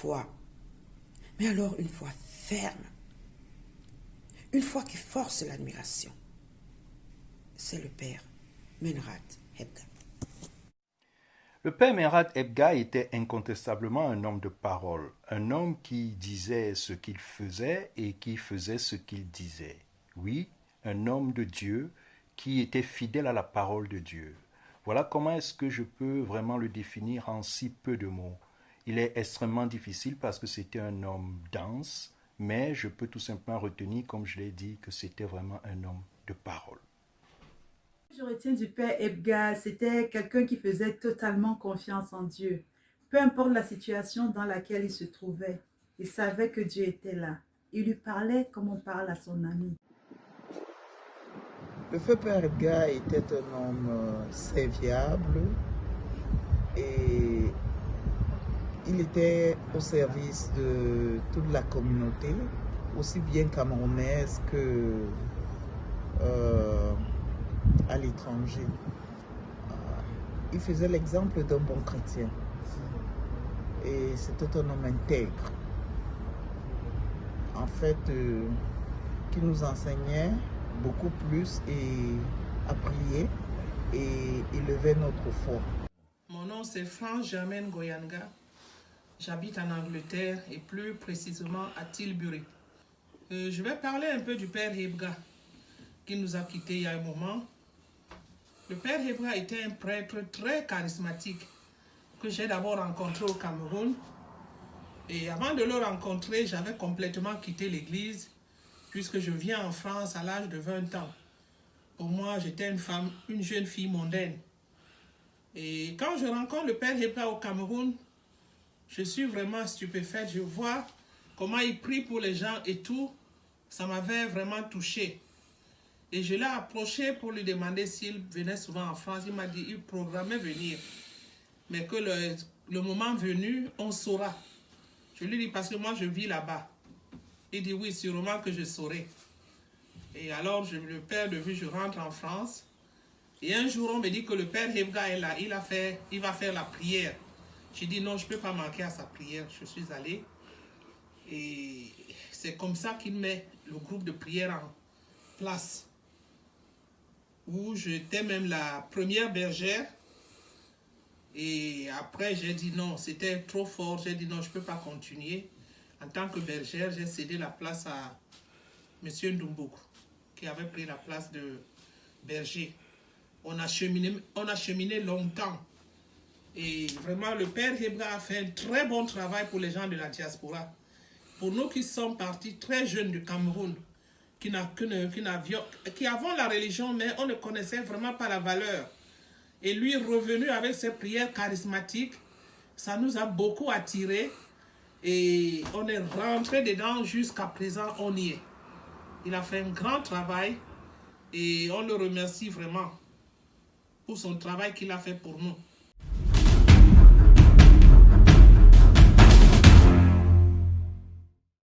foi, mais alors une foi ferme, une foi qui force l'admiration. C'est le père Menrat Hebga. Le père Menrat Hebga était incontestablement un homme de parole, un homme qui disait ce qu'il faisait et qui faisait ce qu'il disait. Oui, un homme de Dieu qui était fidèle à la parole de Dieu. Voilà comment est-ce que je peux vraiment le définir en si peu de mots. Il est extrêmement difficile parce que c'était un homme dense, mais je peux tout simplement retenir, comme je l'ai dit, que c'était vraiment un homme de parole. Ce que je retiens du père Hebga, c'était quelqu'un qui faisait totalement confiance en Dieu. Peu importe la situation dans laquelle il se trouvait, il savait que Dieu était là. Il lui parlait comme on parle à son ami. Le feu père Hebga était un homme serviable et il était au service de toute la communauté, aussi bien camerounaise que à l'étranger. Il faisait l'exemple d'un bon chrétien et c'était un homme intègre. En fait, qui nous enseignait beaucoup plus et à prier et élever notre foi. Mon nom c'est France Germaine Goyanga. J'habite en Angleterre et plus précisément à Tilbury. Je vais parler un peu du père Hebga qui nous a quittés il y a un moment. Le père Hebga était un prêtre très charismatique que j'ai d'abord rencontré au Cameroun. Et avant de le rencontrer, j'avais complètement quitté l'église puisque je viens en France à l'âge de 20 ans. Pour moi, j'étais une jeune fille mondaine. Et quand je rencontre le père Hebga au Cameroun, je suis vraiment stupéfaite. Je vois comment il prie pour les gens et tout. Ça m'avait vraiment touchée. Et je l'ai approché pour lui demander s'il venait souvent en France. Il m'a dit qu'il programmait venir. Mais que le moment venu, on saura. Je lui dis parce que moi je vis là-bas. Il dit oui, sûrement que je saurai. Et alors le père de vue, je rentre en France. Et un jour on me dit que le père Hebga est là. Il va faire la prière. J'ai dit non, je ne peux pas manquer à sa prière. Je suis allé. Et c'est comme ça qu'il met le groupe de prière en place. Où j'étais même la première bergère. Et après, j'ai dit non, c'était trop fort. J'ai dit non, je ne peux pas continuer. En tant que bergère, j'ai cédé la place à M. Ndumbouk, qui avait pris la place de berger. On a cheminé longtemps. Et vraiment, le père Hebga a fait un très bon travail pour les gens de la diaspora. Pour nous qui sommes partis très jeunes du Cameroun, qui avons la religion, mais on ne connaissait vraiment pas la valeur. Et lui, revenu avec ses prières charismatiques, ça nous a beaucoup attirés. Et on est rentré dedans, jusqu'à présent, on y est. Il a fait un grand travail et on le remercie vraiment pour son travail qu'il a fait pour nous.